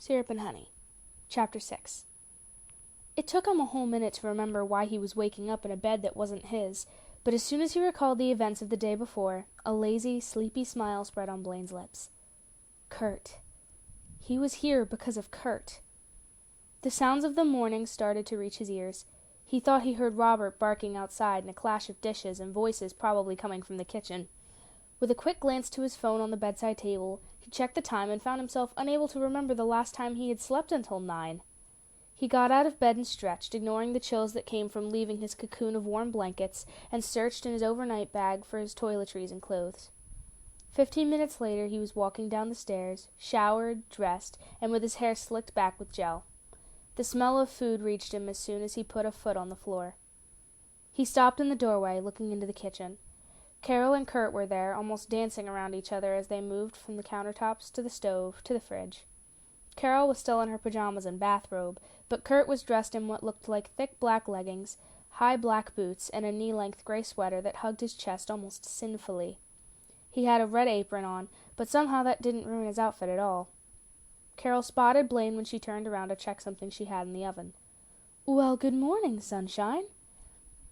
Syrup and Honey. Chapter 6. It took him a whole minute to remember why he was waking up in a bed that wasn't his, but as soon as he recalled the events of the day before, a lazy, sleepy smile spread on Blaine's lips. Kurt. He was here because of Kurt. The sounds of the morning started to reach his ears. He thought he heard Robert barking outside and a clash of dishes and voices probably coming from the kitchen. With a quick glance to his phone on the bedside table, he checked the time and found himself unable to remember the last time he had slept until 9. He got out of bed and stretched, ignoring the chills that came from leaving his cocoon of warm blankets, and searched in his overnight bag for his toiletries and clothes. 15 minutes later he was walking down the stairs, showered, dressed, and with his hair slicked back with gel. The smell of food reached him as soon as he put a foot on the floor. He stopped in the doorway, looking into the kitchen. Carol and Kurt were there, almost dancing around each other as they moved from the countertops to the stove to the fridge. Carol was still in her pajamas and bathrobe, but Kurt was dressed in what looked like thick black leggings, high black boots, and a knee-length gray sweater that hugged his chest almost sinfully. He had a red apron on, but somehow that didn't ruin his outfit at all. Carol spotted Blaine when she turned around to check something she had in the oven. "Well, good morning, sunshine."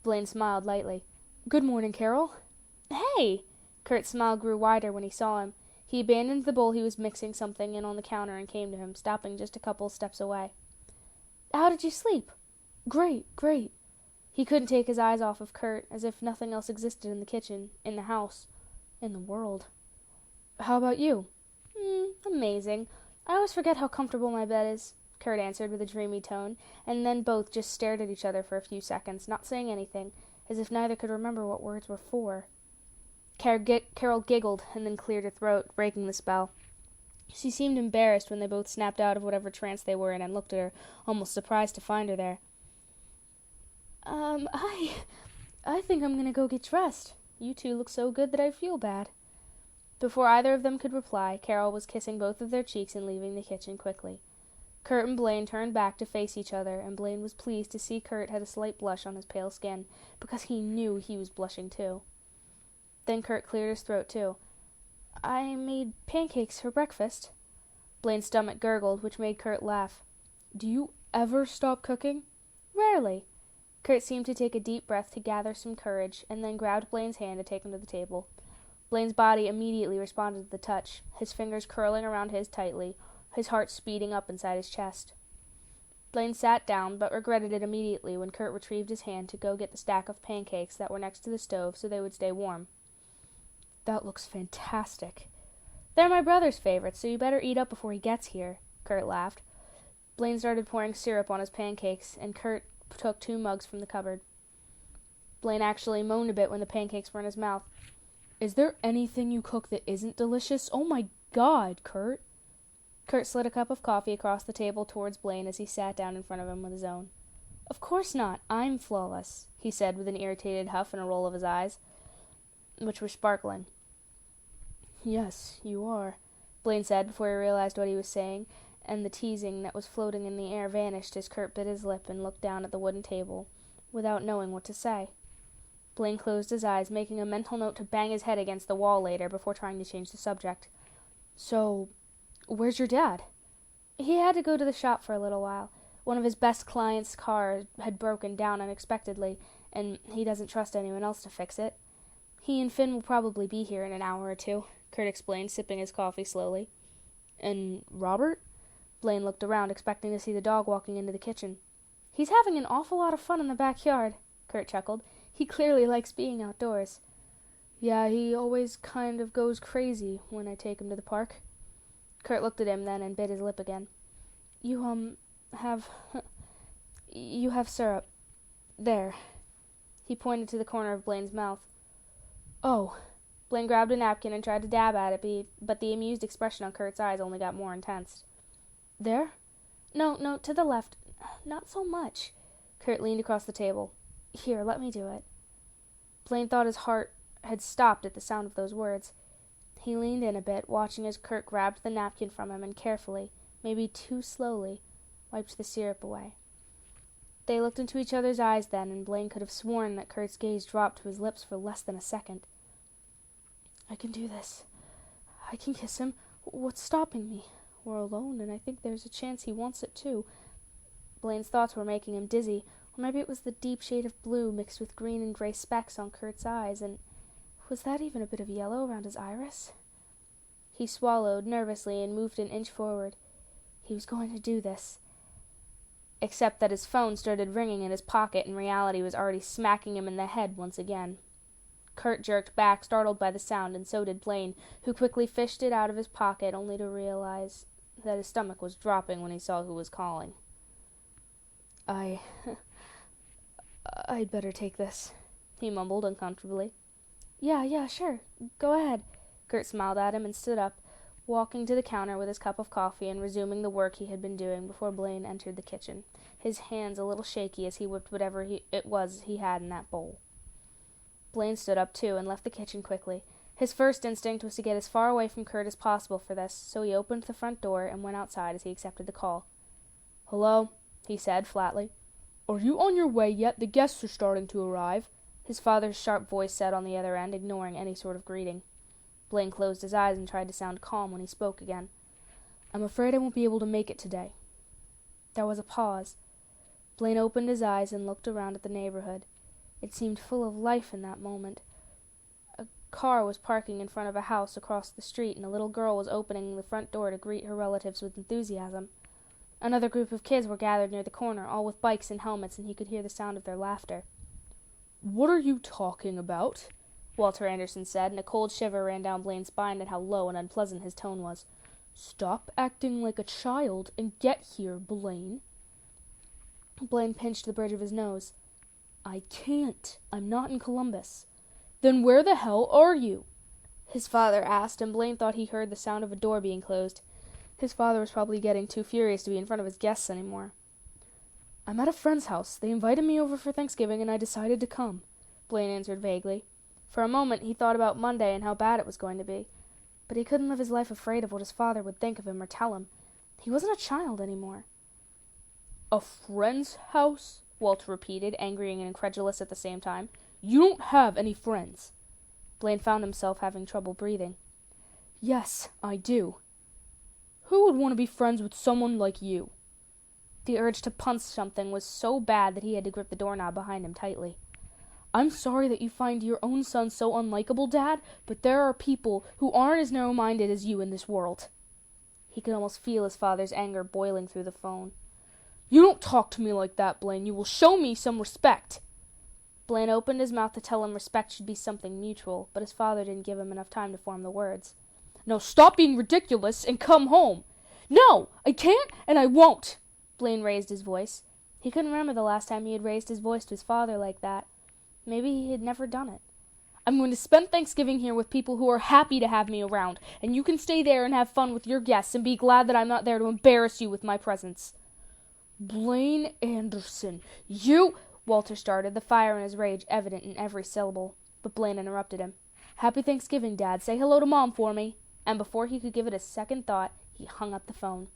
Blaine smiled lightly. "Good morning, Carol." "Hey!" Kurt's smile grew wider when he saw him. He abandoned the bowl he was mixing something in on the counter and came to him, stopping just a couple steps away. "How did you sleep?" "Great, great." He couldn't take his eyes off of Kurt, as if nothing else existed in the kitchen, in the house, in the world. "How about you?" Amazing. I always forget how comfortable my bed is," Kurt answered with a dreamy tone, and then both just stared at each other for a few seconds, not saying anything, as if neither could remember what words were for. Carol giggled and then cleared her throat, breaking the spell. She seemed embarrassed when they both snapped out of whatever trance they were in and looked at her, almost surprised to find her there. I think I'm gonna go get dressed. You two look so good that I feel bad." Before either of them could reply, Carol was kissing both of their cheeks and leaving the kitchen quickly. Kurt and Blaine turned back to face each other, and Blaine was pleased to see Kurt had a slight blush on his pale skin, because he knew he was blushing too. Then Kurt cleared his throat too. "I made pancakes for breakfast." Blaine's stomach gurgled, which made Kurt laugh. "Do you ever stop cooking?" "Rarely." Kurt seemed to take a deep breath to gather some courage, and then grabbed Blaine's hand to take him to the table. Blaine's body immediately responded to the touch, his fingers curling around his tightly, his heart speeding up inside his chest. Blaine sat down, but regretted it immediately when Kurt retrieved his hand to go get the stack of pancakes that were next to the stove so they would stay warm. "That looks fantastic." "They're my brother's favorites, so you better eat up before he gets here," Kurt laughed. Blaine started pouring syrup on his pancakes, and Kurt took 2 mugs from the cupboard. Blaine actually moaned a bit when the pancakes were in his mouth. "Is there anything you cook that isn't delicious? Oh my God, Kurt!" Kurt slid a cup of coffee across the table towards Blaine as he sat down in front of him with his own. "Of course not. I'm flawless," he said with an irritated huff and a roll of his eyes, which were sparkling. "Yes, you are," Blaine said before he realized what he was saying, and the teasing that was floating in the air vanished as Kurt bit his lip and looked down at the wooden table, without knowing what to say. Blaine closed his eyes, making a mental note to bang his head against the wall later before trying to change the subject. "So, where's your dad?" "He had to go to the shop for a little while. One of his best clients' car had broken down unexpectedly, and he doesn't trust anyone else to fix it. He and Finn will probably be here in an hour or 2, Kurt explained, sipping his coffee slowly. "And Robert?" Blaine looked around, expecting to see the dog walking into the kitchen. "He's having an awful lot of fun in the backyard," Kurt chuckled. "He clearly likes being outdoors." "Yeah, he always kind of goes crazy when I take him to the park." Kurt looked at him then and bit his lip again. You have syrup. There." He pointed to the corner of Blaine's mouth. "Oh." Blaine grabbed a napkin and tried to dab at it, but the amused expression on Kurt's eyes only got more intense. "There?" No, to the left. Not so much." Kurt leaned across the table. "Here, let me do it." Blaine thought his heart had stopped at the sound of those words. He leaned in a bit, watching as Kurt grabbed the napkin from him and carefully, maybe too slowly, wiped the syrup away. They looked into each other's eyes then, and Blaine could have sworn that Kurt's gaze dropped to his lips for less than a second. "I can do this. I can kiss him. What's stopping me? We're alone, and I think there's a chance he wants it too. Blaine's thoughts were making him dizzy, or maybe it was the deep shade of blue mixed with green and gray specks on Kurt's eyes, and was that even a bit of yellow around his iris? He swallowed nervously and moved an inch forward. He was going to do this. Except that his phone started ringing in his pocket and reality was already smacking him in the head once again. Kurt jerked back, startled by the sound, and so did Blaine, who quickly fished it out of his pocket, only to realize that his stomach was dropping when he saw who was calling. I'd better take this, he mumbled uncomfortably. Yeah, sure. Go ahead. Kurt smiled at him and stood up, walking to the counter with his cup of coffee and resuming the work he had been doing before Blaine entered the kitchen, his hands a little shaky as he whipped whatever it was he had in that bowl. Blaine stood up, too, and left the kitchen quickly. His first instinct was to get as far away from Kurt as possible for this, so he opened the front door and went outside as he accepted the call. "Hello," he said flatly. "Are you on your way yet? The guests are starting to arrive," his father's sharp voice said on the other end, ignoring any sort of greeting. Blaine closed his eyes and tried to sound calm when he spoke again. "I'm afraid I won't be able to make it today." There was a pause. Blaine opened his eyes and looked around at the neighborhood. It seemed full of life in that moment. A car was parking in front of a house across the street, and a little girl was opening the front door to greet her relatives with enthusiasm. Another group of kids were gathered near the corner, all with bikes and helmets, and he could hear the sound of their laughter. "What are you talking about?" Walter Anderson said, and a cold shiver ran down Blaine's spine at how low and unpleasant his tone was. "Stop acting like a child and get here, Blaine." Blaine pinched the bridge of his nose. "I can't. I'm not in Columbus." "Then where the hell are you?" his father asked, and Blaine thought he heard the sound of a door being closed. His father was probably getting too furious to be in front of his guests anymore. "I'm at a friend's house. They invited me over for Thanksgiving, and I decided to come," Blaine answered vaguely. For a moment he thought about Monday and how bad it was going to be. But he couldn't live his life afraid of what his father would think of him or tell him. He wasn't a child anymore. "A friend's house?" Walter repeated, angry and incredulous at the same time. "You don't have any friends." Blaine found himself having trouble breathing. "Yes, I do." "Who would want to be friends with someone like you?" The urge to punch something was so bad that he had to grip the doorknob behind him tightly. "I'm sorry that you find your own son so unlikable, Dad, but there are people who aren't as narrow-minded as you in this world." He could almost feel his father's anger boiling through the phone. "You don't talk to me like that, Blaine. You will show me some respect." Blaine opened his mouth to tell him respect should be something mutual, but his father didn't give him enough time to form the words. "Now stop being ridiculous and come home." "No, I can't and I won't." Blaine raised his voice. He couldn't remember the last time he had raised his voice to his father like that. Maybe he had never done it. "I'm going to spend Thanksgiving here with people who are happy to have me around, and you can stay there and have fun with your guests and be glad that I'm not there to embarrass you with my presence." "Blaine Anderson, you—" Walter started, the fire in his rage evident in every syllable. But Blaine interrupted him. "Happy Thanksgiving, Dad. Say hello to Mom for me." And before he could give it a second thought, he hung up the phone.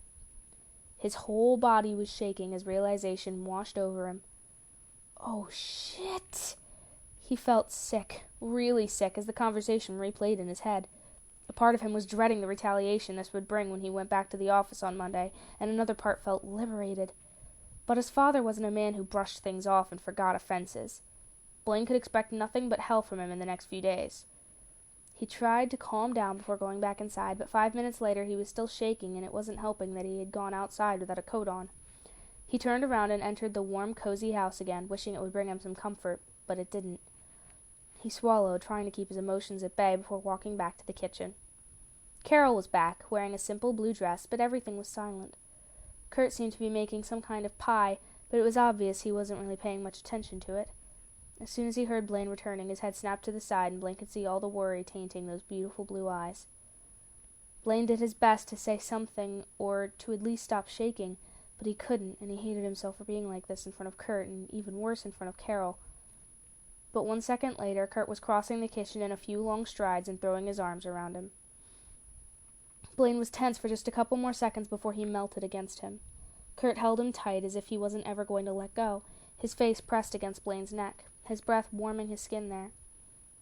His whole body was shaking as realization washed over him. Oh, shit! He felt sick, really sick, as the conversation replayed in his head. A part of him was dreading the retaliation this would bring when he went back to the office on Monday, and another part felt liberated. But his father wasn't a man who brushed things off and forgot offenses. Blaine could expect nothing but hell from him in the next few days. He tried to calm down before going back inside, but 5 minutes later he was still shaking, and it wasn't helping that he had gone outside without a coat on. He turned around and entered the warm, cozy house again, wishing it would bring him some comfort, but it didn't. He swallowed, trying to keep his emotions at bay before walking back to the kitchen. Carol was back, wearing a simple blue dress, but everything was silent. Kurt seemed to be making some kind of pie, but it was obvious he wasn't really paying much attention to it. As soon as he heard Blaine returning, his head snapped to the side, and Blaine could see all the worry tainting those beautiful blue eyes. Blaine did his best to say something, or to at least stop shaking, but he couldn't, and he hated himself for being like this in front of Kurt, and even worse in front of Carol. But 1 second later, Kurt was crossing the kitchen in a few long strides and throwing his arms around him. Blaine was tense for just a couple more seconds before he melted against him. Kurt held him tight as if he wasn't ever going to let go, his face pressed against Blaine's neck, his breath warming his skin there.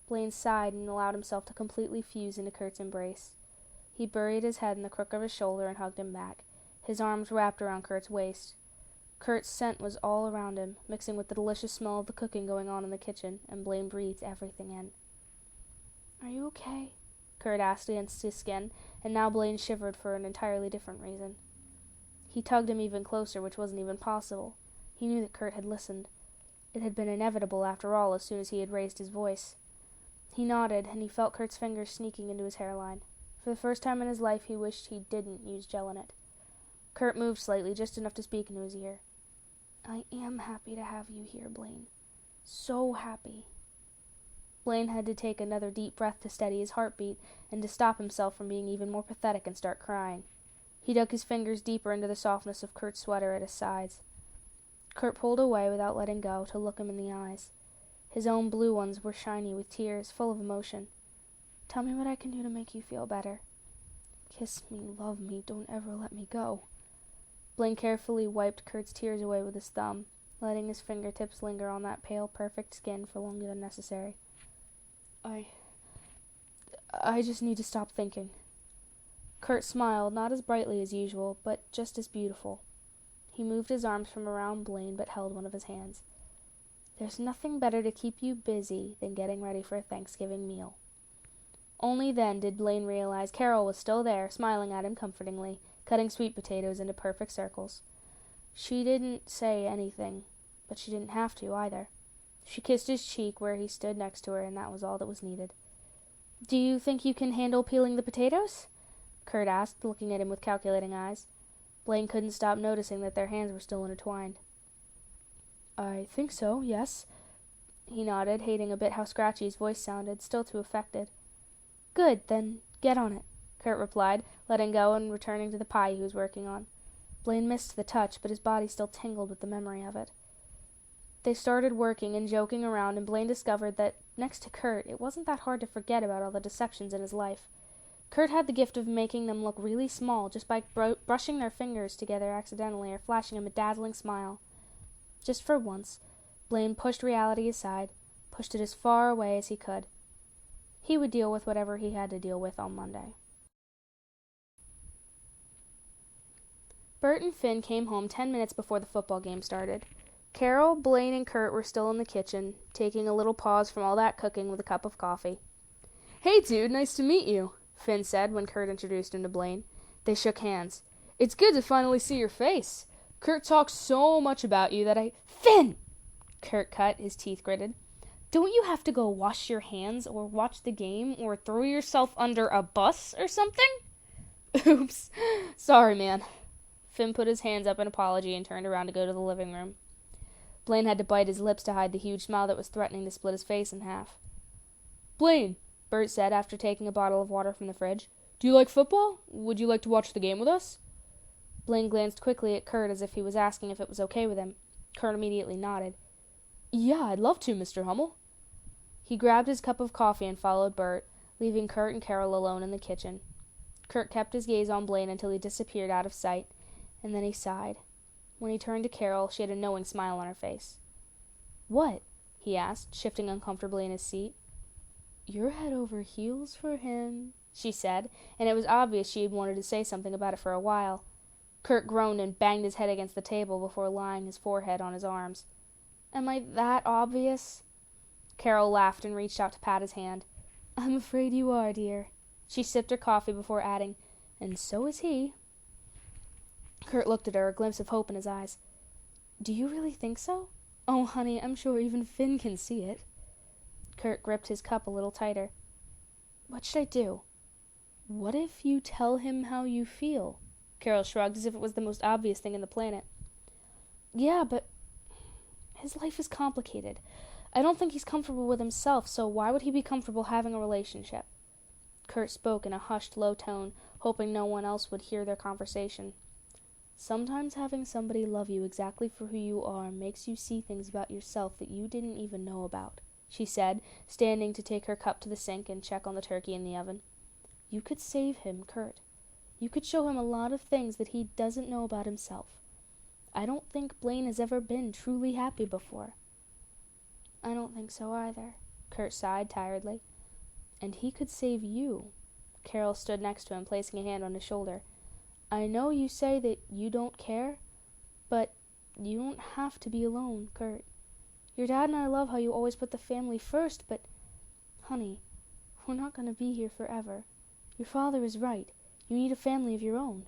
Blaine sighed and allowed himself to completely fuse into Kurt's embrace. He buried his head in the crook of his shoulder and hugged him back, his arms wrapped around Kurt's waist. Kurt's scent was all around him, mixing with the delicious smell of the cooking going on in the kitchen, and Blaine breathed everything in. "Are you okay?" Kurt asked against his skin, and now Blaine shivered for an entirely different reason. He tugged him even closer, which wasn't even possible. He knew that Kurt had listened. It had been inevitable, after all, as soon as he had raised his voice. He nodded, and he felt Kurt's fingers sneaking into his hairline. For the first time in his life, he wished he didn't use gel in it. Kurt moved slightly, just enough to speak into his ear. "I am happy to have you here, Blaine. So happy." Blaine had to take another deep breath to steady his heartbeat, and to stop himself from being even more pathetic and start crying. He dug his fingers deeper into the softness of Kurt's sweater at his sides. Kurt pulled away without letting go, to look him in the eyes. His own blue ones were shiny with tears, full of emotion. "Tell me what I can do to make you feel better. Kiss me, love me, don't ever let me go." Blaine carefully wiped Kurt's tears away with his thumb, letting his fingertips linger on that pale, perfect skin for longer than necessary. I just need to stop thinking." Kurt smiled, not as brightly as usual, but just as beautiful. He moved his arms from around Blaine, but held one of his hands. "There's nothing better to keep you busy than getting ready for a Thanksgiving meal." Only then did Blaine realize Carol was still there, smiling at him comfortingly, cutting sweet potatoes into perfect circles. She didn't say anything, but she didn't have to either. She kissed his cheek where he stood next to her, and that was all that was needed. "Do you think you can handle peeling the potatoes?" Kurt asked, looking at him with calculating eyes. Blaine couldn't stop noticing that their hands were still intertwined. "I think so, yes." He nodded, hating a bit how scratchy his voice sounded, still too affected. "Good, then get on it," Kurt replied, letting go and returning to the pie he was working on. Blaine missed the touch, but his body still tingled with the memory of it. They started working and joking around, and Blaine discovered that, next to Kurt, it wasn't that hard to forget about all the deceptions in his life. Kurt had the gift of making them look really small just by brushing their fingers together accidentally or flashing him a dazzling smile. Just for once, Blaine pushed reality aside, pushed it as far away as he could. He would deal with whatever he had to deal with on Monday. Bert and Finn came home 10 minutes before the football game started. Carol, Blaine, and Kurt were still in the kitchen, taking a little pause from all that cooking with a cup of coffee. "Hey, dude, nice to meet you," Finn said when Kurt introduced him to Blaine. They shook hands. "It's good to finally see your face. Kurt talks so much about you that I—" "Finn!" Kurt cut, his teeth gritted. "Don't you have to go wash your hands or watch the game or throw yourself under a bus or something?" "Oops. Sorry, man." Finn put his hands up in apology and turned around to go to the living room. Blaine had to bite his lips to hide the huge smile that was threatening to split his face in half. "Blaine," Bert said after taking a bottle of water from the fridge, "do you like football? Would you like to watch the game with us?" Blaine glanced quickly at Kurt as if he was asking if it was okay with him. Kurt immediately nodded. "Yeah, I'd love to, Mr. Hummel." He grabbed his cup of coffee and followed Bert, leaving Kurt and Carol alone in the kitchen. Kurt kept his gaze on Blaine until he disappeared out of sight, and then he sighed. When he turned to Carol, she had a knowing smile on her face. "What?" he asked, shifting uncomfortably in his seat. "You're head over heels for him," she said, and it was obvious she had wanted to say something about it for a while. Kurt groaned and banged his head against the table before lying his forehead on his arms. "Am I that obvious?" Carol laughed and reached out to pat his hand. "I'm afraid you are, dear." She sipped her coffee before adding, "And so is he." Kurt looked at her, a glimpse of hope in his eyes. "Do you really think so? Oh, honey, I'm sure even Finn can see it." Kurt gripped his cup a little tighter. "What should I do?" "What if you tell him how you feel?" Carol shrugged as if it was the most obvious thing in the planet. "Yeah, but his life is complicated. I don't think he's comfortable with himself, so why would he be comfortable having a relationship?" Kurt spoke in a hushed, low tone, hoping no one else would hear their conversation. "Sometimes having somebody love you exactly for who you are makes you see things about yourself that you didn't even know about," she said, standing to take her cup to the sink and check on the turkey in the oven. "You could save him, Kurt. You could show him a lot of things that he doesn't know about himself. I don't think Blaine has ever been truly happy before." "I don't think so either," Kurt sighed tiredly. "And he could save you. Carol stood next to him, placing a hand on his shoulder. I know you say that you don't care, but you don't have to be alone, Kurt. Your dad and I love how you always put the family first, but, honey, we're not going to be here forever. Your father is right. You need a family of your own.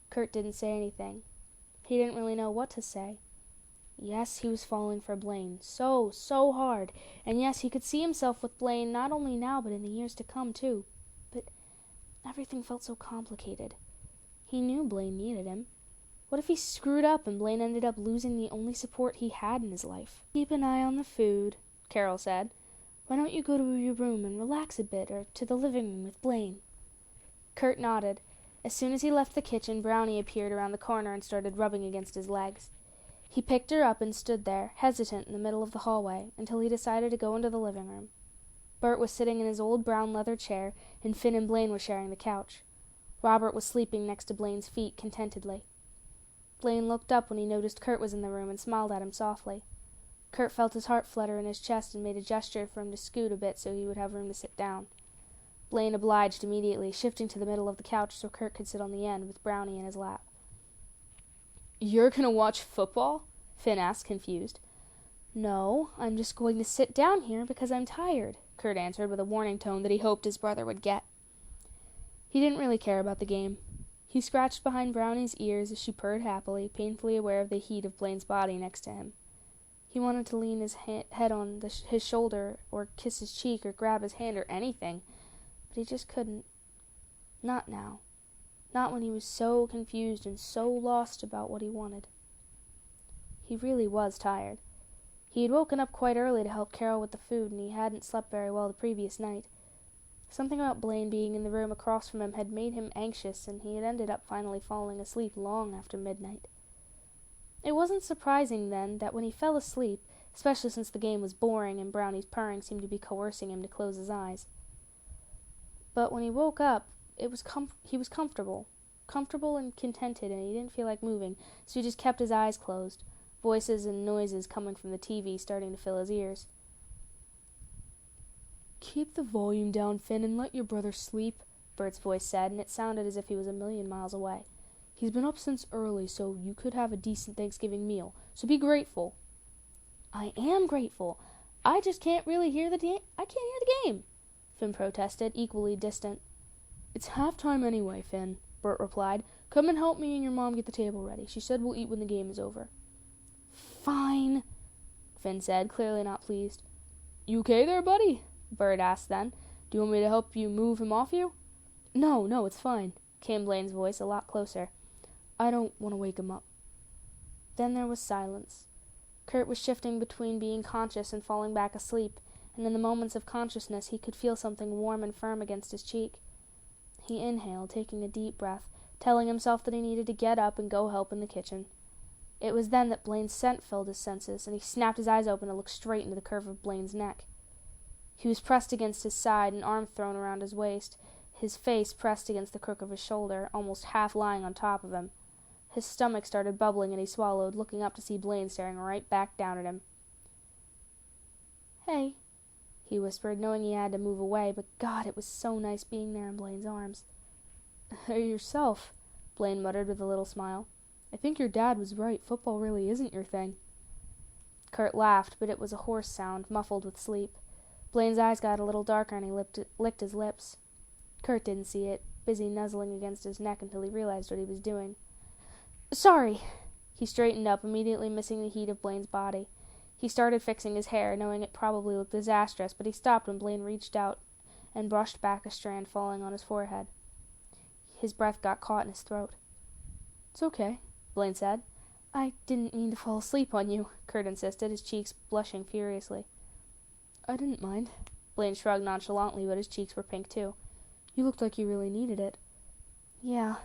Kurt didn't say anything. He didn't really know what to say. Yes, he was falling for Blaine, so hard, and yes, he could see himself with Blaine not only now but in the years to come, too. But everything felt so complicated. He knew Blaine needed him. What if he screwed up and Blaine ended up losing the only support he had in his life? Keep an eye on the food, Carol said. Why don't you go to your room and relax a bit, or to the living room with Blaine? Kurt nodded. As soon as he left the kitchen, Brownie appeared around the corner and started rubbing against his legs. He picked her up and stood there, hesitant in the middle of the hallway, until he decided to go into the living room. Bert was sitting in his old brown leather chair, and Finn and Blaine were sharing the couch. Robert was sleeping next to Blaine's feet contentedly. Blaine looked up when he noticed Kurt was in the room and smiled at him softly. Kurt felt his heart flutter in his chest and made a gesture for him to scoot a bit so he would have room to sit down. Blaine obliged immediately, shifting to the middle of the couch so Kurt could sit on the end with Brownie in his lap. You're going to watch football? Finn asked, confused. No, I'm just going to sit down here because I'm tired, Kurt answered with a warning tone that he hoped his brother would get. He didn't really care about the game. He scratched behind Brownie's ears as she purred happily, painfully aware of the heat of Blaine's body next to him. He wanted to lean his head on his shoulder, or kiss his cheek, or grab his hand, or anything, but he just couldn't. Not now. Not when he was so confused and so lost about what he wanted. He really was tired. He had woken up quite early to help Carol with the food, and he hadn't slept very well the previous night. Something about Blaine being in the room across from him had made him anxious, and he had ended up finally falling asleep long after midnight. It wasn't surprising, then, that when he fell asleep, especially since the game was boring and Brownie's purring seemed to be coercing him to close his eyes. But when he woke up, he was comfortable and contented, and he didn't feel like moving, so he just kept his eyes closed, voices and noises coming from the TV starting to fill his ears. Keep the volume down, Finn, and let your brother sleep, Bert's voice said, and it sounded as if he was 1,000,000 miles away. He's been up since early, so you could have a decent Thanksgiving meal, so be grateful. I am grateful. I just can't really hear the game, Finn protested, equally distant. It's halftime anyway, Finn, Bert replied. Come and help me and your mom get the table ready. She said we'll eat when the game is over. Fine, Finn said, clearly not pleased. You okay there, buddy? Bert asked then. Do you want me to help you move him off you? No, it's fine, came Blaine's voice a lot closer. I don't want to wake him up. Then there was silence. Kurt was shifting between being conscious and falling back asleep, and in the moments of consciousness he could feel something warm and firm against his cheek. He inhaled, taking a deep breath, telling himself that he needed to get up and go help in the kitchen. It was then that Blaine's scent filled his senses, and he snapped his eyes open to look straight into the curve of Blaine's neck. He was pressed against his side, an arm thrown around his waist, his face pressed against the crook of his shoulder, almost half lying on top of him. His stomach started bubbling, and he swallowed, looking up to see Blaine staring right back down at him. Hey, he whispered, knowing he had to move away, but God, it was so nice being there in Blaine's arms. Hey, yourself, Blaine muttered with a little smile. I think your dad was right. Football really isn't your thing. Kurt laughed, but it was a hoarse sound, muffled with sleep. Blaine's eyes got a little darker, and he licked his lips. Kurt didn't see it, busy nuzzling against his neck until he realized what he was doing. Sorry. He straightened up, immediately missing the heat of Blaine's body. He started fixing his hair, knowing it probably looked disastrous, but he stopped when Blaine reached out and brushed back a strand falling on his forehead. His breath got caught in his throat. It's okay, Blaine said. I didn't mean to fall asleep on you, Kurt insisted, his cheeks blushing furiously. I didn't mind. Blaine shrugged nonchalantly, but his cheeks were pink too. You looked like you really needed it. Yeah.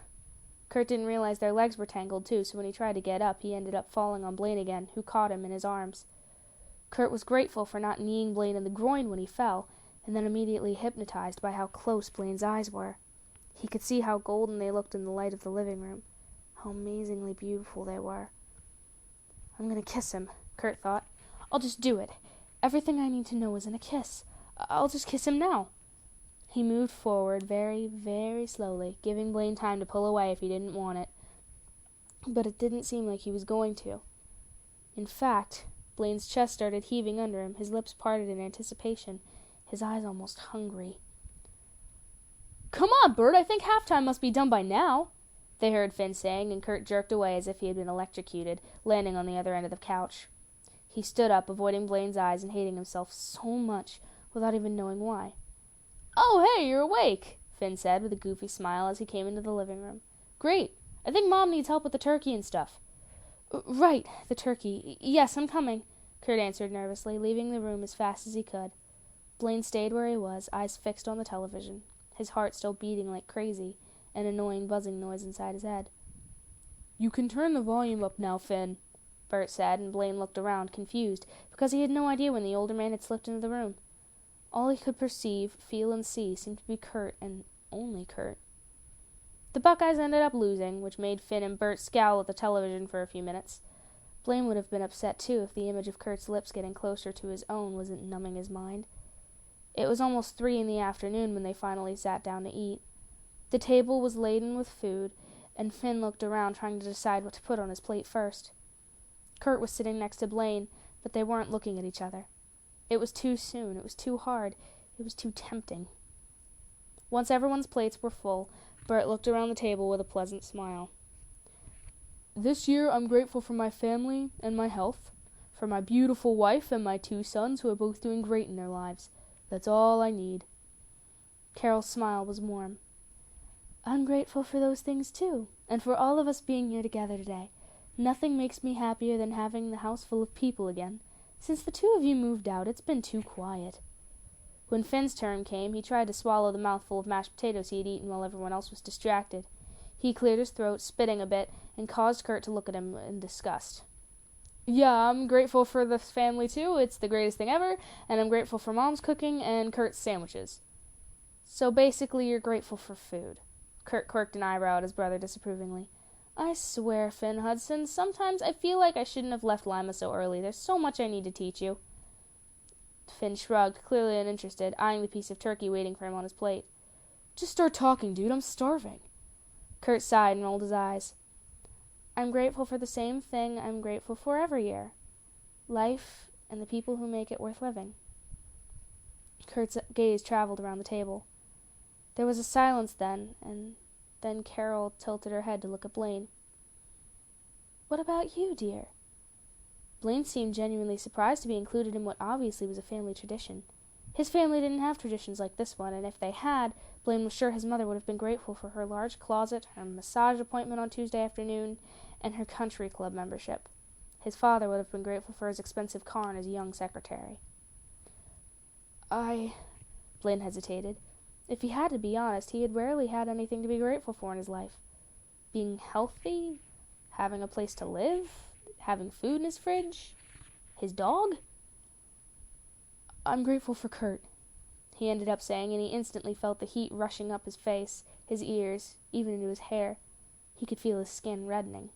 Kurt didn't realize their legs were tangled too, so when he tried to get up, he ended up falling on Blaine again, who caught him in his arms. Kurt was grateful for not kneeing Blaine in the groin when he fell, and then immediately hypnotized by how close Blaine's eyes were. He could see how golden they looked in the light of the living room, how amazingly beautiful they were. I'm going to kiss him, Kurt thought. I'll just do it. Everything I need to know is in a kiss. I'll just kiss him now. He moved forward very, very slowly, giving Blaine time to pull away if he didn't want it. But it didn't seem like he was going to. In fact, Blaine's chest started heaving under him, his lips parted in anticipation, his eyes almost hungry. "Come on, Bert, I think halftime must be done by now," they heard Finn saying, and Kurt jerked away as if he had been electrocuted, landing on the other end of the couch. He stood up, avoiding Blaine's eyes and hating himself so much, without even knowing why. "Oh, hey, you're awake," Finn said with a goofy smile as he came into the living room. "Great. I think Mom needs help with the turkey and stuff." "Right, the turkey. Yes, I'm coming," Kurt answered nervously, leaving the room as fast as he could. Blaine stayed where he was, eyes fixed on the television, his heart still beating like crazy, an annoying buzzing noise inside his head. "You can turn the volume up now, Finn," Bert said, and Blaine looked around, confused, because he had no idea when the older man had slipped into the room. All he could perceive, feel, and see seemed to be Kurt, and only Kurt. The Buckeyes ended up losing, which made Finn and Bert scowl at the television for a few minutes. Blaine would have been upset, too, if the image of Kurt's lips getting closer to his own wasn't numbing his mind. It was almost 3 in the afternoon when they finally sat down to eat. The table was laden with food, and Finn looked around trying to decide what to put on his plate first. Kurt was sitting next to Blaine, but they weren't looking at each other. It was too soon, it was too hard, it was too tempting. Once everyone's plates were full, Bert looked around the table with a pleasant smile. "This year I'm grateful for my family and my health, for my beautiful wife and my 2 sons who are both doing great in their lives. That's all I need." Carol's smile was warm. "I'm grateful for those things too, and for all of us being here together today. Nothing makes me happier than having the house full of people again. Since the 2 of you moved out, it's been too quiet." When Finn's turn came, he tried to swallow the mouthful of mashed potatoes he had eaten while everyone else was distracted. He cleared his throat, spitting a bit, and caused Kurt to look at him in disgust. "Yeah, I'm grateful for the family too. It's the greatest thing ever, and I'm grateful for Mom's cooking and Kurt's sandwiches." "So basically you're grateful for food." Kurt quirked an eyebrow at his brother disapprovingly. "I swear, Finn Hudson, sometimes I feel like I shouldn't have left Lima so early. There's so much I need to teach you." Finn shrugged, clearly uninterested, eyeing the piece of turkey waiting for him on his plate. "Just start talking, dude. I'm starving." Kurt sighed and rolled his eyes. "I'm grateful for the same thing I'm grateful for every year. Life and the people who make it worth living." Kurt's gaze traveled around the table. There was a silence then, and then Carol tilted her head to look at Blaine. "What about you, dear?" Blaine seemed genuinely surprised to be included in what obviously was a family tradition. His family didn't have traditions like this one, and if they had, Blaine was sure his mother would have been grateful for her large closet, her massage appointment on Tuesday afternoon, and her country club membership. His father would have been grateful for his expensive car and his young secretary. Blaine hesitated. If he had to be honest, he had rarely had anything to be grateful for in his life. Being healthy, having a place to live, having food in his fridge, his dog. "I'm grateful for Kurt," he ended up saying, and he instantly felt the heat rushing up his face, his ears, even into his hair. He could feel his skin reddening.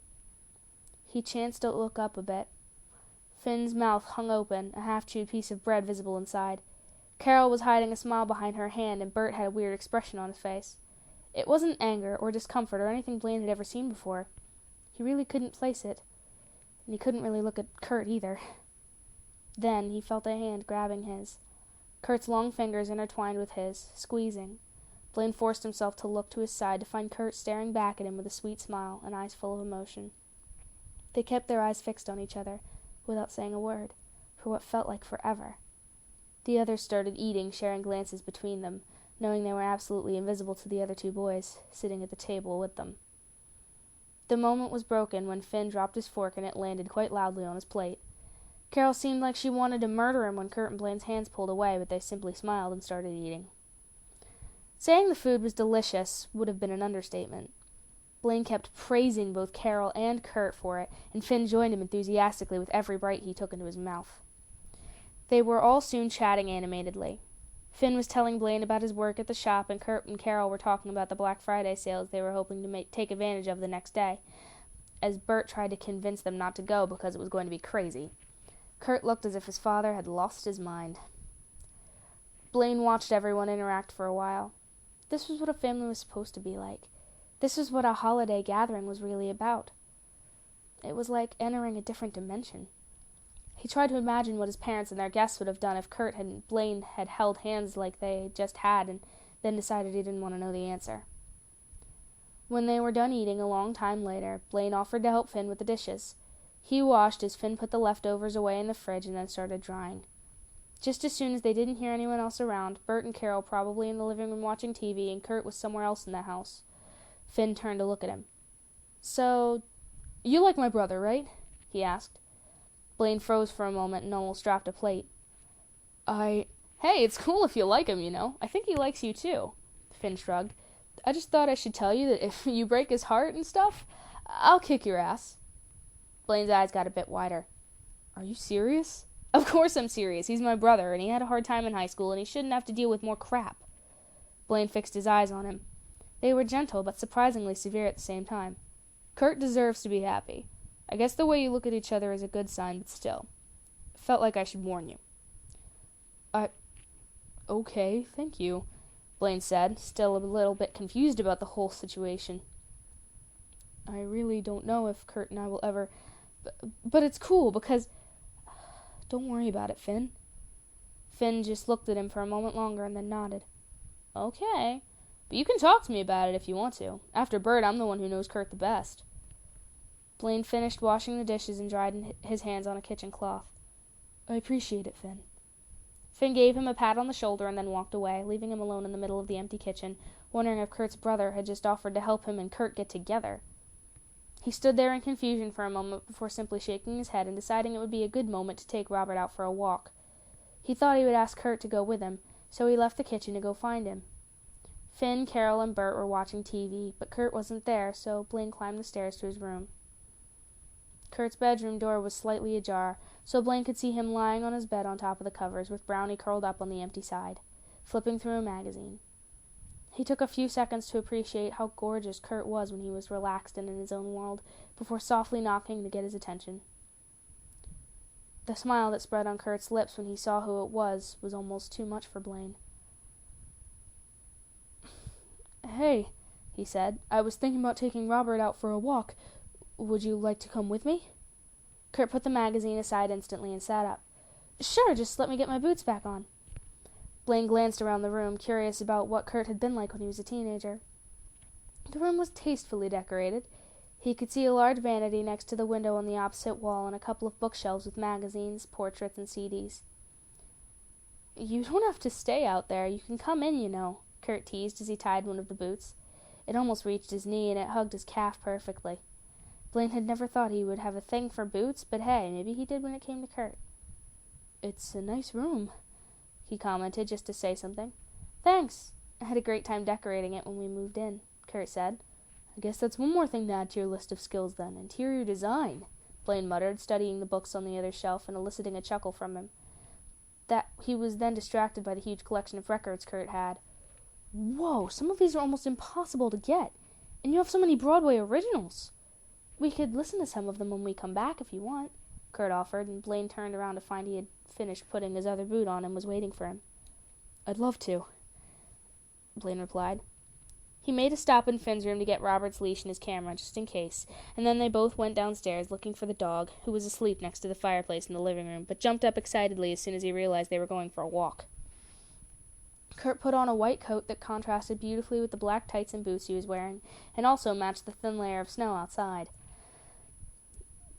He chanced to look up a bit. Finn's mouth hung open, a half-chewed piece of bread visible inside. Carol was hiding a smile behind her hand, and Bert had a weird expression on his face. It wasn't anger or discomfort or anything Blaine had ever seen before. He really couldn't place it, and he couldn't really look at Kurt either. Then he felt a hand grabbing his. Kurt's long fingers intertwined with his, squeezing. Blaine forced himself to look to his side to find Kurt staring back at him with a sweet smile and eyes full of emotion. They kept their eyes fixed on each other, without saying a word, for what felt like forever. The others started eating, sharing glances between them, knowing they were absolutely invisible to the other 2 boys, sitting at the table with them. The moment was broken when Finn dropped his fork and it landed quite loudly on his plate. Carol seemed like she wanted to murder him when Kurt and Blaine's hands pulled away, but they simply smiled and started eating. Saying the food was delicious would have been an understatement. Blaine kept praising both Carol and Kurt for it, and Finn joined him enthusiastically with every bite he took into his mouth. They were all soon chatting animatedly. Finn was telling Blaine about his work at the shop, and Kurt and Carol were talking about the Black Friday sales they were hoping to take advantage of the next day, as Bert tried to convince them not to go because it was going to be crazy. Kurt looked as if his father had lost his mind. Blaine watched everyone interact for a while. This was what a family was supposed to be like. This was what a holiday gathering was really about. It was like entering a different dimension. He tried to imagine what his parents and their guests would have done if Kurt and Blaine had held hands like they just had and then decided he didn't want to know the answer. When they were done eating a long time later, Blaine offered to help Finn with the dishes. He washed as Finn put the leftovers away in the fridge and then started drying. Just as soon as they didn't hear anyone else around, Bert and Carol probably in the living room watching TV, and Kurt was somewhere else in the house. Finn turned to look at him. "So, you like my brother, right?" he asked. Blaine froze for a moment and almost dropped a plate. Hey, it's cool if you like him, you know. I think he likes you too." Finn shrugged. "I just thought I should tell you that if you break his heart and stuff, I'll kick your ass." Blaine's eyes got a bit wider. "Are you serious?" "Of course I'm serious. He's my brother, and he had a hard time in high school, and he shouldn't have to deal with more crap." Blaine fixed his eyes on him. They were gentle, but surprisingly severe at the same time. "Kurt deserves to be happy. I guess the way you look at each other is a good sign, but still. Felt like I should warn you." Okay, thank you," Blaine said, still a little bit confused about the whole situation. "I really don't know if Kurt and I will ever... But it's cool, because... Don't worry about it, Finn." Finn just looked at him for a moment longer and then nodded. "Okay, but you can talk to me about it if you want to. After Bert, I'm the one who knows Kurt the best." Blaine finished washing the dishes and dried his hands on a kitchen cloth. "I appreciate it, Finn." Finn gave him a pat on the shoulder and then walked away, leaving him alone in the middle of the empty kitchen, wondering if Kurt's brother had just offered to help him and Kurt get together. He stood there in confusion for a moment before simply shaking his head and deciding it would be a good moment to take Robert out for a walk. He thought he would ask Kurt to go with him, so he left the kitchen to go find him. Finn, Carol, and Bert were watching TV, but Kurt wasn't there, so Blaine climbed the stairs to his room. Kurt's bedroom door was slightly ajar, so Blaine could see him lying on his bed on top of the covers, with Brownie curled up on the empty side, flipping through a magazine. He took a few seconds to appreciate how gorgeous Kurt was when he was relaxed and in his own world, before softly knocking to get his attention. The smile that spread on Kurt's lips when he saw who it was almost too much for Blaine. "Hey," he said, "I was thinking about taking Robert out for a walk. Would you like to come with me?" Kurt put the magazine aside instantly and sat up. "Sure, just let me get my boots back on." Blaine glanced around the room, curious about what Kurt had been like when he was a teenager. The room was tastefully decorated. He could see a large vanity next to the window on the opposite wall and a couple of bookshelves with magazines, portraits, and CDs. "You don't have to stay out there. You can come in, you know," Kurt teased as he tied one of the boots. It almost reached his knee, and it hugged his calf perfectly. Blaine had never thought he would have a thing for boots, but hey, maybe he did when it came to Kurt. "It's a nice room," he commented, just to say something. "Thanks. I had a great time decorating it when we moved in," Kurt said. "I guess that's one more thing to add to your list of skills, then. Interior design," Blaine muttered, studying the books on the other shelf and eliciting a chuckle from him. That he was then distracted by the huge collection of records Kurt had. "Whoa, some of these are almost impossible to get. And you have so many Broadway originals. We could listen to some of them when we come back if you want," Kurt offered, and Blaine turned around to find he had finished putting his other boot on and was waiting for him. "I'd love to," Blaine replied. He made a stop in Finn's room to get Robert's leash and his camera, just in case, and then they both went downstairs looking for the dog, who was asleep next to the fireplace in the living room, but jumped up excitedly as soon as he realized they were going for a walk. Kurt put on a white coat that contrasted beautifully with the black tights and boots he was wearing, and also matched the thin layer of snow outside.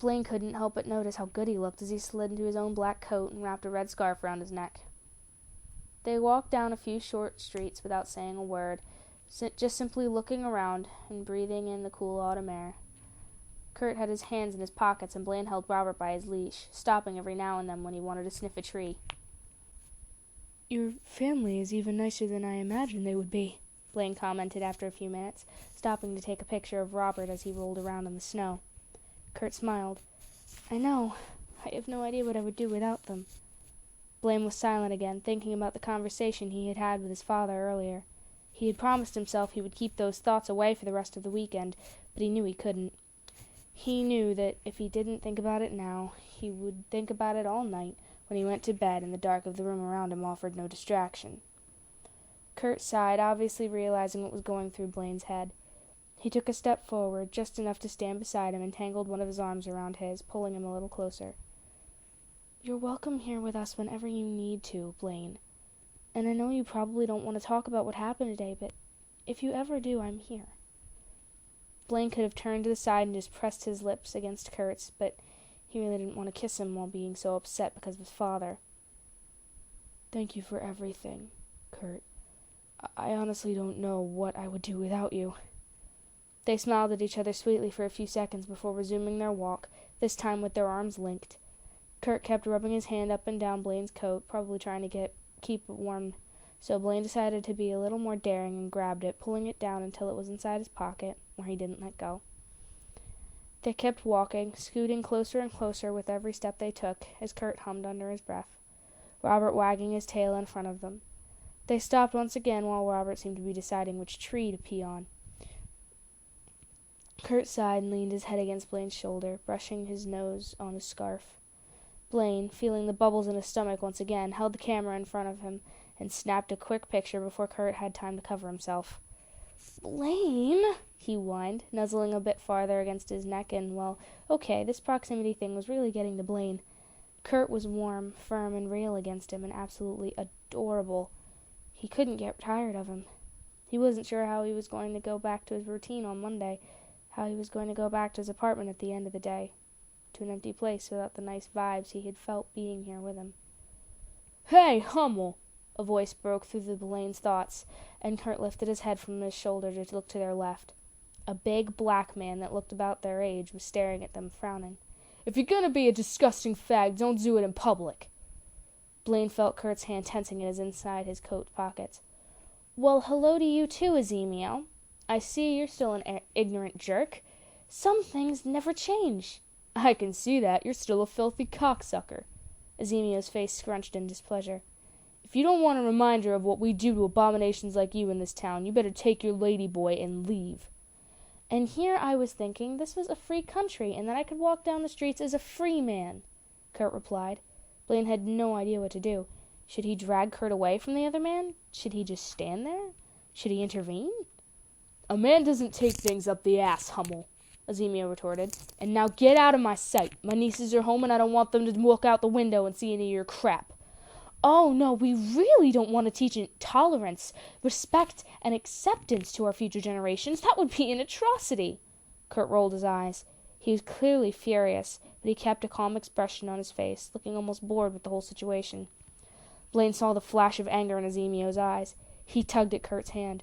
Blaine couldn't help but notice how good he looked as he slid into his own black coat and wrapped a red scarf around his neck. They walked down a few short streets without saying a word, just simply looking around and breathing in the cool autumn air. Kurt had his hands in his pockets, and Blaine held Robert by his leash, stopping every now and then when he wanted to sniff a tree. "Your family is even nicer than I imagined they would be," Blaine commented after a few minutes, stopping to take a picture of Robert as he rolled around in the snow. Kurt smiled. "I know. I have no idea what I would do without them." Blaine was silent again, thinking about the conversation he had had with his father earlier. He had promised himself he would keep those thoughts away for the rest of the weekend, but he knew he couldn't. He knew that if he didn't think about it now, he would think about it all night, when he went to bed and the dark of the room around him offered no distraction. Kurt sighed, obviously realizing what was going through Blaine's head. He took a step forward, just enough to stand beside him, and tangled one of his arms around his, pulling him a little closer. "You're welcome here with us whenever you need to, Blaine. And I know you probably don't want to talk about what happened today, but if you ever do, I'm here." Blaine could have turned to the side and just pressed his lips against Kurt's, but he really didn't want to kiss him while being so upset because of his father. "Thank you for everything, Kurt. I honestly don't know what I would do without you." They smiled at each other sweetly for a few seconds before resuming their walk, this time with their arms linked. Kurt kept rubbing his hand up and down Blaine's coat, probably trying to keep it warm, so Blaine decided to be a little more daring and grabbed it, pulling it down until it was inside his pocket, where he didn't let go. They kept walking, scooting closer and closer with every step they took, as Kurt hummed under his breath, Robert wagging his tail in front of them. They stopped once again while Robert seemed to be deciding which tree to pee on. Kurt sighed and leaned his head against Blaine's shoulder, brushing his nose on his scarf. Blaine, feeling the bubbles in his stomach once again, held the camera in front of him and snapped a quick picture before Kurt had time to cover himself. "Blaine," he whined, nuzzling a bit farther against his neck, and, well, okay, this proximity thing was really getting to Blaine. Kurt was warm, firm, and real against him, and absolutely adorable. He couldn't get tired of him. He wasn't sure how he was going to go back to his routine on Monday, how he was going to go back to his apartment at the end of the day, to an empty place without the nice vibes he had felt being here with him. "Hey, Hummel!" a voice broke through Blaine's thoughts, and Kurt lifted his head from his shoulder to look to their left. A big black man that looked about their age was staring at them, frowning. "If you're gonna be a disgusting fag, don't do it in public." Blaine felt Kurt's hand tensing inside his coat pockets. "Well, hello to you too, Azimio. I see you're still an ignorant jerk. Some things never change." "I can see that. You're still a filthy cocksucker." Azimio's face scrunched in displeasure. "If you don't want a reminder of what we do to abominations like you in this town, you better take your ladyboy and leave." "And here I was thinking this was a free country, and that I could walk down the streets as a free man," Kurt replied. Blaine had no idea what to do. Should he drag Kurt away from the other man? Should he just stand there? Should he intervene? "A man doesn't take things up the ass, Hummel," Azimio retorted. "And now get out of my sight. My nieces are home and I don't want them to look out the window and see any of your crap." "Oh, no, we really don't want to teach tolerance, respect, and acceptance to our future generations. That would be an atrocity." Kurt rolled his eyes. He was clearly furious, but he kept a calm expression on his face, looking almost bored with the whole situation. Blaine saw the flash of anger in Azimio's eyes. He tugged at Kurt's hand.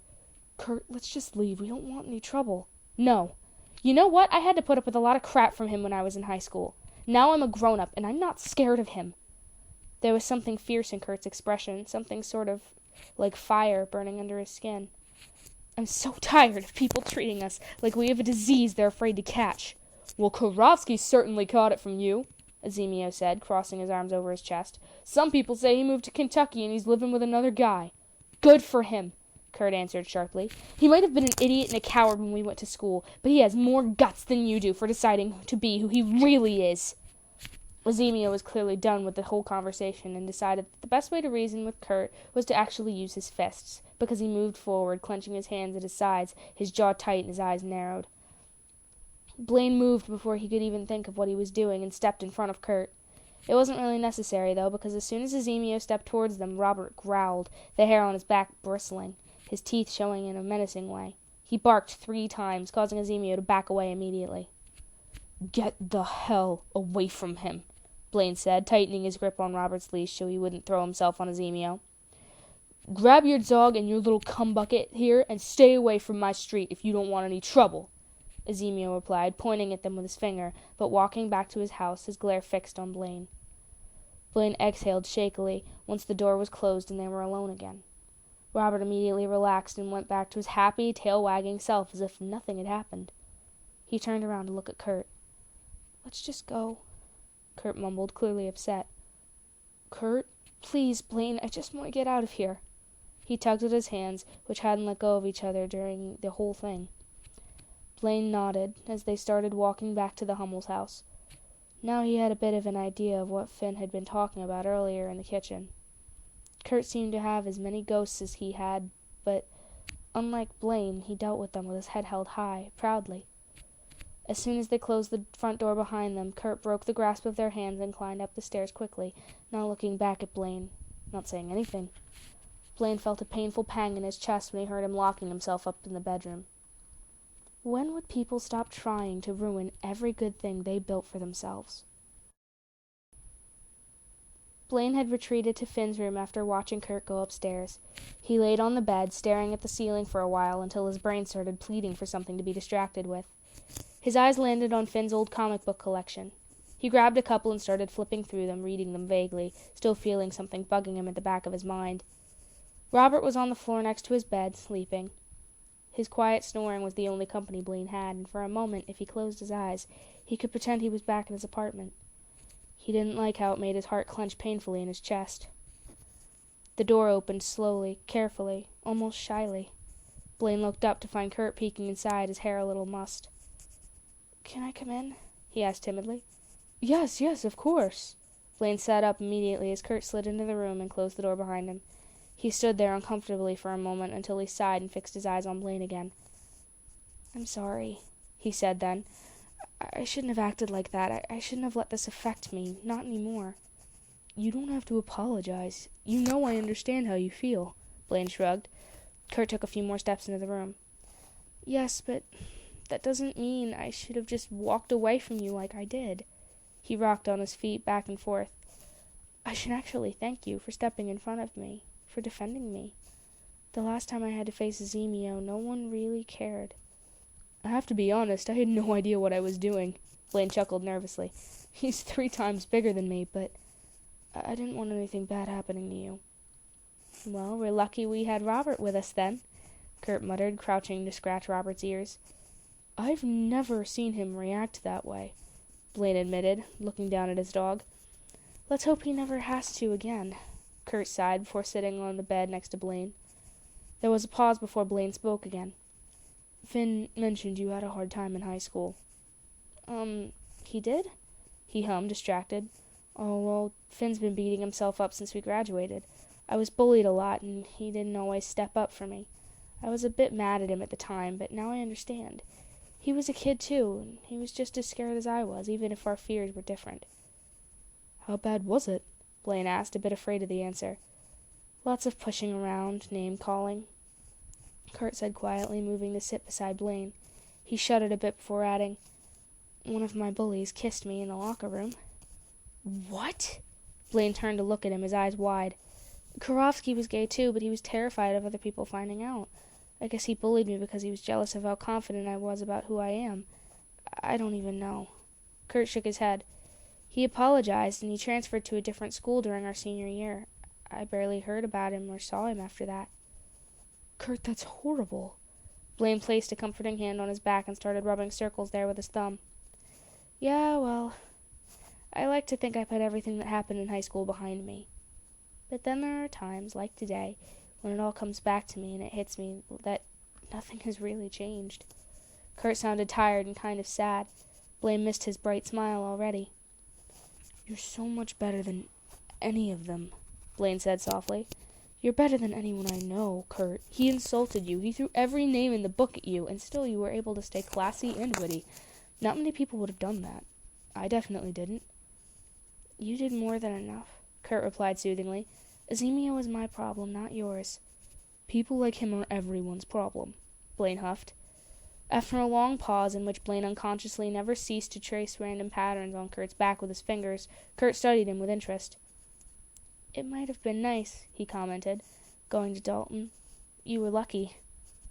"Kurt, let's just leave. We don't want any trouble." "No. You know what? I had to put up with a lot of crap from him when I was in high school. Now I'm a grown-up, and I'm not scared of him." There was something fierce in Kurt's expression, something sort of like fire burning under his skin. "I'm so tired of people treating us like we have a disease they're afraid to catch." "Well, Korovsky certainly caught it from you," Azimio said, crossing his arms over his chest. "Some people say he moved to Kentucky and he's living with another guy." "Good for him," Kurt answered sharply. "He might have been an idiot and a coward when we went to school, but he has more guts than you do for deciding to be who he really is." Azimio was clearly done with the whole conversation and decided that the best way to reason with Kurt was to actually use his fists, because he moved forward, clenching his hands at his sides, his jaw tight and his eyes narrowed. Blaine moved before he could even think of what he was doing and stepped in front of Kurt. It wasn't really necessary, though, because as soon as Azimio stepped towards them, Robert growled, the hair on his back bristling, his teeth showing in a menacing way. He barked 3 times, causing Azimio to back away immediately. "Get the hell away from him," Blaine said, tightening his grip on Robert's leash so he wouldn't throw himself on Azimio. "Grab your dog and your little cumbucket here and stay away from my street if you don't want any trouble," Azimio replied, pointing at them with his finger, but walking back to his house, his glare fixed on Blaine. Blaine exhaled shakily once the door was closed and they were alone again. Robert immediately relaxed and went back to his happy, tail-wagging self as if nothing had happened. He turned around to look at Kurt. "Let's just go," Kurt mumbled, clearly upset. "Kurt, please, Blaine, I just want to get out of here." He tugged at his hands, which hadn't let go of each other during the whole thing. Blaine nodded as they started walking back to the Hummel's house. Now he had a bit of an idea of what Finn had been talking about earlier in the kitchen. Kurt seemed to have as many ghosts as he had, but unlike Blaine, he dealt with them with his head held high, proudly. As soon as they closed the front door behind them, Kurt broke the grasp of their hands and climbed up the stairs quickly, not looking back at Blaine, not saying anything. Blaine felt a painful pang in his chest when he heard him locking himself up in the bedroom. When would people stop trying to ruin every good thing they built for themselves? Blaine had retreated to Finn's room after watching Kurt go upstairs. He laid on the bed, staring at the ceiling for a while until his brain started pleading for something to be distracted with. His eyes landed on Finn's old comic book collection. He grabbed a couple and started flipping through them, reading them vaguely, still feeling something bugging him at the back of his mind. Robert was on the floor next to his bed, sleeping. His quiet snoring was the only company Blaine had, and for a moment, if he closed his eyes, he could pretend he was back in his apartment. He didn't like how it made his heart clench painfully in his chest. The door opened slowly, carefully, almost shyly. Blaine looked up to find Kurt peeking inside, his hair a little mussed. "Can I come in?" he asked timidly. Yes, of course." Blaine sat up immediately as Kurt slid into the room and closed the door behind him. He stood there uncomfortably for a moment until he sighed and fixed his eyes on Blaine again. "I'm sorry," he said then. I shouldn't have acted like that. I shouldn't have let this affect me. Not anymore." "You don't have to apologize. You know I understand how you feel," Blaine shrugged. Kurt took a few more steps into the room. "Yes, but that doesn't mean I should have just walked away from you like I did." He rocked on his feet back and forth. "I should actually thank you for stepping in front of me, for defending me. The last time I had to face Zemio, no one really cared." "I have to be honest, I had no idea what I was doing." Blaine chuckled nervously. "He's 3 times bigger than me, but I didn't want anything bad happening to you." "Well, we're lucky we had Robert with us then," Kurt muttered, crouching to scratch Robert's ears. "I've never seen him react that way," Blaine admitted, looking down at his dog. "Let's hope he never has to again," Kurt sighed before sitting on the bed next to Blaine. There was a pause before Blaine spoke again. "Finn mentioned you had a hard time in high school." He did?" he hummed, distracted. "Oh, well, Finn's been beating himself up since we graduated. I was bullied a lot, and he didn't always step up for me. I was a bit mad at him at the time, but now I understand. He was a kid, too, and he was just as scared as I was, even if our fears were different." "How bad was it?" Blaine asked, a bit afraid of the answer. "Lots of pushing around, name-calling," Kurt said quietly, moving to sit beside Blaine. He shuddered a bit before adding, "One of my bullies kissed me in the locker room." "What?" Blaine turned to look at him, his eyes wide. "Karofsky was gay too, but he was terrified of other people finding out. I guess he bullied me because he was jealous of how confident I was about who I am. I don't even know." Kurt shook his head. "He apologized, and he transferred to a different school during our senior year. I barely heard about him or saw him after that." "Kurt, that's horrible." Blaine placed a comforting hand on his back and started rubbing circles there with his thumb. "Yeah, well, I like to think I put everything that happened in high school behind me. But then there are times, like today, when it all comes back to me and it hits me that nothing has really changed." Kurt sounded tired and kind of sad. Blaine missed his bright smile already. "You're so much better than any of them," Blaine said softly. "You're better than anyone I know, Kurt. He insulted you. He threw every name in the book at you, and still you were able to stay classy and witty. Not many people would have done that. I definitely didn't." "You did more than enough," Kurt replied soothingly. "Zemio is my problem, not yours." "People like him are everyone's problem," Blaine huffed. After a long pause in which Blaine unconsciously never ceased to trace random patterns on Kurt's back with his fingers, Kurt studied him with interest. "It might have been nice," he commented, "going to Dalton. You were lucky."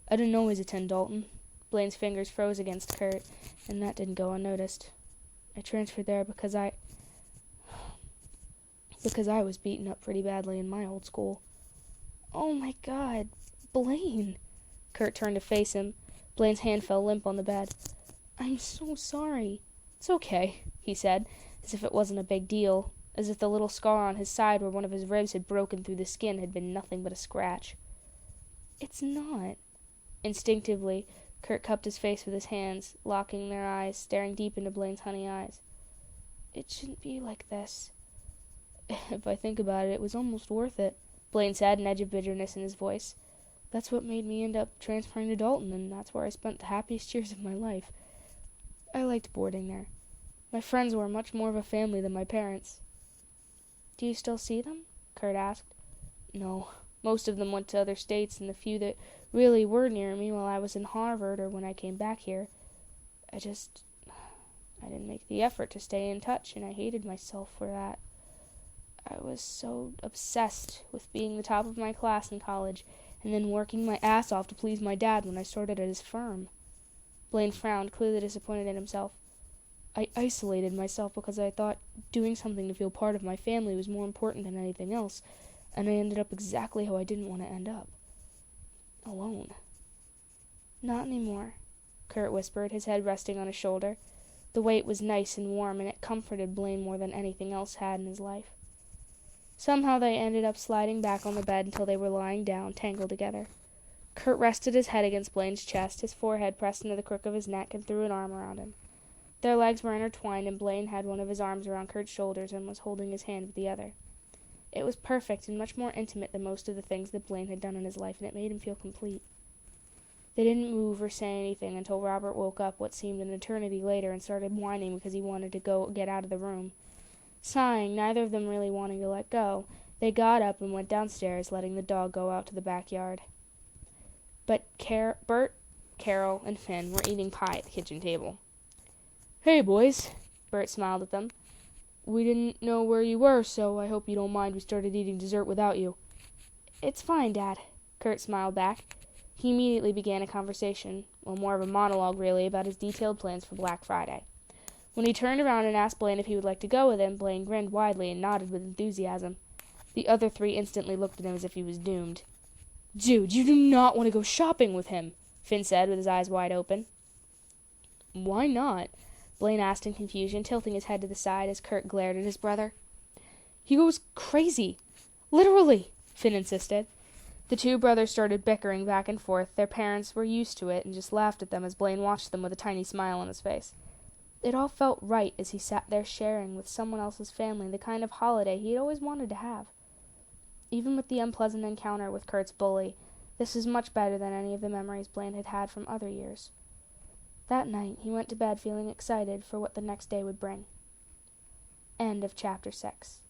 "I didn't always attend Dalton." Blaine's fingers froze against Kurt, and that didn't go unnoticed. "I transferred there because I was beaten up pretty badly in my old school." "Oh my God, Blaine!" Kurt turned to face him. Blaine's hand fell limp on the bed. "I'm so sorry." "It's okay," he said, as if it wasn't a big deal, as if the little scar on his side where one of his ribs had broken through the skin had been nothing but a scratch. "It's not." Instinctively, Kurt cupped his face with his hands, locking their eyes, staring deep into Blaine's honey eyes. It shouldn't be like this. If I think about it, it was almost worth it, Blaine said, an edge of bitterness in his voice. That's what made me end up transferring to Dalton, and that's where I spent the happiest years of my life. I liked boarding there. My friends were much more of a family than my parents. Do you still see them? Kurt asked. No. Most of them went to other states, and the few that really were near me while I was in Harvard or when I came back here, I didn't make the effort to stay in touch, and I hated myself for that. I was so obsessed with being the top of my class in college, and then working my ass off to please my dad when I started at his firm. Blaine frowned, clearly disappointed in himself. I isolated myself because I thought doing something to feel part of my family was more important than anything else, and I ended up exactly how I didn't want to end up. Alone. Not anymore, Kurt whispered, his head resting on his shoulder. The weight was nice and warm, and it comforted Blaine more than anything else had in his life. Somehow they ended up sliding back on the bed until they were lying down, tangled together. Kurt rested his head against Blaine's chest, his forehead pressed into the crook of his neck, and threw an arm around him. Their legs were intertwined, and Blaine had one of his arms around Kurt's shoulders and was holding his hand with the other. It was perfect and much more intimate than most of the things that Blaine had done in his life, and it made him feel complete. They didn't move or say anything until Robert woke up what seemed an eternity later and started whining because he wanted to get out of the room. Sighing, neither of them really wanting to let go, they got up and went downstairs, letting the dog go out to the backyard. But Bert, Carol, and Finn were eating pie at the kitchen table. "Hey, boys," Bert smiled at them. "We didn't know where you were, so I hope you don't mind we started eating dessert without you." "It's fine, Dad," Kurt smiled back. He immediately began a conversation, well, more of a monologue, really, about his detailed plans for Black Friday. When he turned around and asked Blaine if he would like to go with him, Blaine grinned widely and nodded with enthusiasm. The other three instantly looked at him as if he was doomed. "Dude, you do not want to go shopping with him," Finn said, with his eyes wide open. "Why not?" Blaine asked in confusion, tilting his head to the side as Kurt glared at his brother. "He goes crazy. Literally," Finn insisted. The two brothers started bickering back and forth. Their parents were used to it and just laughed at them as Blaine watched them with a tiny smile on his face. It all felt right as he sat there sharing with someone else's family the kind of holiday he had always wanted to have. Even with the unpleasant encounter with Kurt's bully, this was much better than any of the memories Blaine had had from other years. That night, he went to bed feeling excited for what the next day would bring. End of Chapter 6.